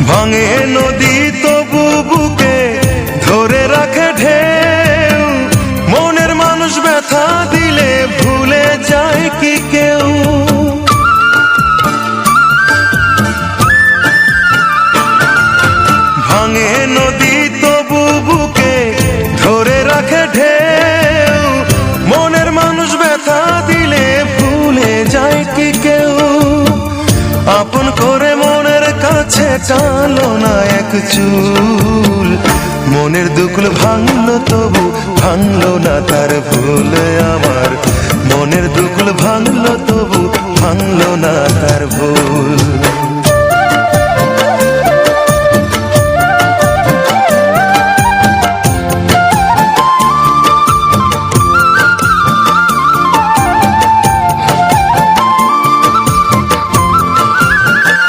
ভাঙে নদী তবু বুকে ধরে রাখে ঢেউ, মনের মানুষ ব্যথা দিলে ভুলে যায় কি কেউ? ভাঙে নদী তবু বুকে ধরে রাখে ঢেউ, মনের মানুষ ব্যথা দিলে ভুলে যায় কি কেউ? আপন করে মনের কাছে টানলো না এক চুল, মনের দুকুল ভাঙলো তবু ভাঙলো না তার ভুল। আমার মনের দুকুল ভাঙলো তবু ভাঙলো না তার ভুল।